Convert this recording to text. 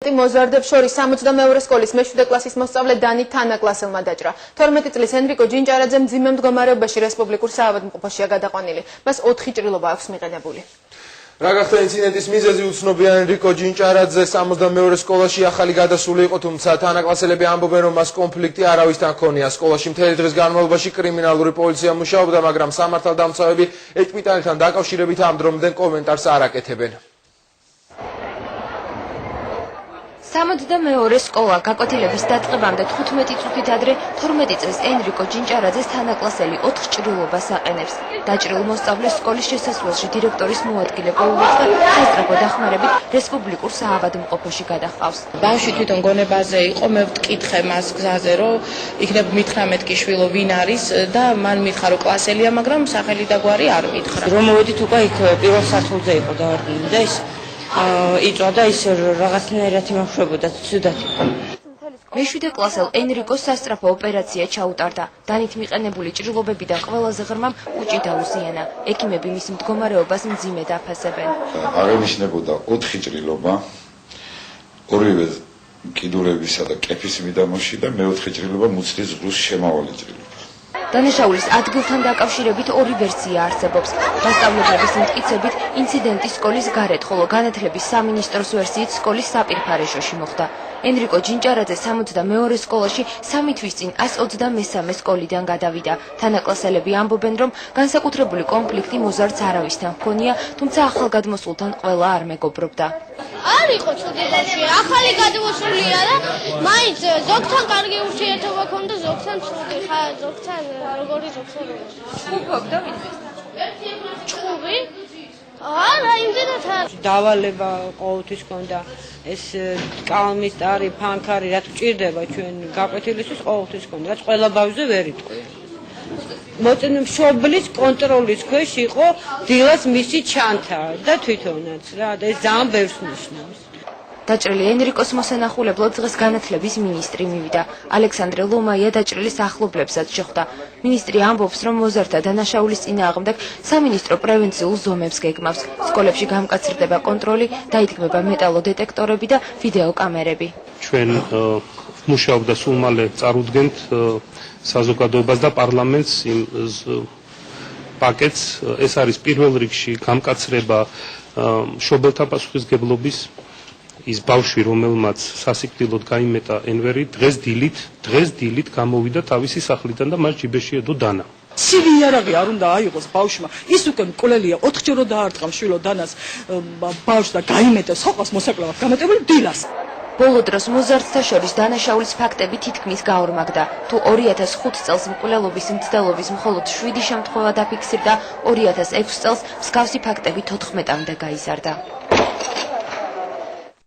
მოზარდებს შორის 62 სკოლის მე-7 კლასის მოსწავლე დანი თანაკლასელმა დაჭრა. 12 წლის ენრიკო ჯინჭარაძე მძიმე მდგომარეობაში რესპუბლიკურ საავადმყოფოშია გადაყვანილი. მას 4 ჭრილობა აქვს მიყენებული. რა გახდა ინციდენტის მიზეზი უცნობია. ენრიკო ჯინჭარაძე 62 სკოლაში ახალი გადასული იყო, თუმცა თანაკლასელები ამბობენ, რომ მას კონფლიქტი არავისთან ჰქონია. სკოლაში მთელი დღის განმავლობაში კრიმინალური პოლიცია მუშაობდა, მაგრამ სამართალდამცავები ეჭვმიტანილთან დაკავშირებით ამ დრომდე კომენტარს არ აკეთებენ. 62 სკოლა გაკვეთილების დაწყებამდე 15 წუთით ადრე 12 წლის ენრიკო ჯინჭარაძეს თანაკლასელი 4 ჭრილობას აყენებს. დაჭრილ მოსწავლეს სკოლის შესასვლელში დირექტორის მოადგილე პოულეცკა სასწრაფო დახმარებით რესპუბლიკურ საავადმყოფოში გადაჰყავს. ბავშვი თვითონ გონებაზე იყო, მე ვკითხე მას გზაზე, რომ იქნებ მითხრა მეთქი შვილო ვინ არის და მან მითხრა რომ კლასელია, მაგრამ სახელი და გვარი არ მითხრა. რომ მოვედით უკვე იქ პირველ სართულზე იყო დავარდნილი და ის იწვადა ის რაღაცნაირად იმაშვებოდა ცუდად. მე-7 კლასელ ენრიკოს სასწრაფო ოპერაცია ჩაუტარდა. დანით მიყენებული ჭრილობებიდან ყველაზე ღრმამ უჭი დაუზიანა. ექიმები მის მდგომარეობას მძიმედ აფასებენ. აღინიშნებოდა 4 ჭრილობა, ორივე კიდურებისა და კეფის მიდამოში და მე-4 ჭრილობა მუცლის ზღვის შემავალი ჭრილობა. დანაშაულის ადგილთან დაკავშირებით ორი ვერსია არსებობს. მასწავლებლების მტკიცებით ინციდენტი სკოლის გარეთ, ხოლო განათლების სამინისტროს ვერსიით სკოლის საპირფარეშოში მოხდა. ენრიკო ჯინჭარაძე 62 სკოლაში 3 თვის წინ 123 სკოლიდან გადავიდა. თანაკლასელები ამბობენ, რომ განსაკუთრებული კონფლიქტი მოზარდს არავისთან ჰქონია, თუმცა ახალგადმოსულთან ყველა არ მეგობრობდა. არ იყო ცუდი, ახალი გადმოსულია და მაინც ზოგთან კარგი ურთიერთობა ჰქონდა, ზოგთან ცუდი, ზოგთან როგორი ზოგთან. ფუფობდა ვინმე? ჩხუბი? არა, იმდენად არ. დავალება ყოველთვის ჰქონდა ეს კალმის ტარი, ფანქარი, რაც გვჭირდება ჩვენ გაკვეთილისთვის ყოველთვის ჰქონდა, რაც ყველა ბავშვზე ვერ იტყვია. მშობლის კონტროლის ქვეშ იყო დილას მისი ჩანთა და თვითონაც რა და ეს ძალიან ბევრს ნიშნავს. დაჭრილი ენრიკოს მოსანახულებლად დღეს განათლების მინისტრი მივიდა. ალექსანდრე ლომაია დაჭრილის ახლობლებსაც შეხვდა. მინისტრი ამბობს, რომ მოზარდთა დანაშაულის წინააღმდეგ სამინისტრო პრევენციულ ზომებს გეგმავს. სკოლებში გამკაცრდება კონტროლი, დაითქმება მეტალოდეტექტორები და ვიდეოკამერები. ჩვენ მუშაობდა სულ მალე წარუდგენთ საზოგადოებას და პარლამენტს იმ პაკეტს. ეს არის პირველ რიგში გამკაცრება მშობელთა პასუხისმგებლობის. ის ბავშვი, რომელმაც სასიკვდილოდ გაიმეტა ენვერი, დღეს დილით გამოვიდა თავისი სახლიდან და მას ჯიბეში ედო დანა. ცივი იარაღი არ უნდა აიღოს ბავშვმა. ის უკვე მკვლელია, 4 ჯერ დაარტყა შვილო დანას ბავშვს და გაიმეტა სოყას მოსაკლავად გამეტებული დილას. ბოლო დროს მოზარდთა შორის დანაშაულის ფაქტები თითქმის გაორმაგდა. თუ 2005 წელს მკვლელობის მცდელობის მხოლოდ 7 შემთხვევა დაფიქსირდა, 2006 წელს მსგავსი ფაქტები 14-მდე გაიზარდა.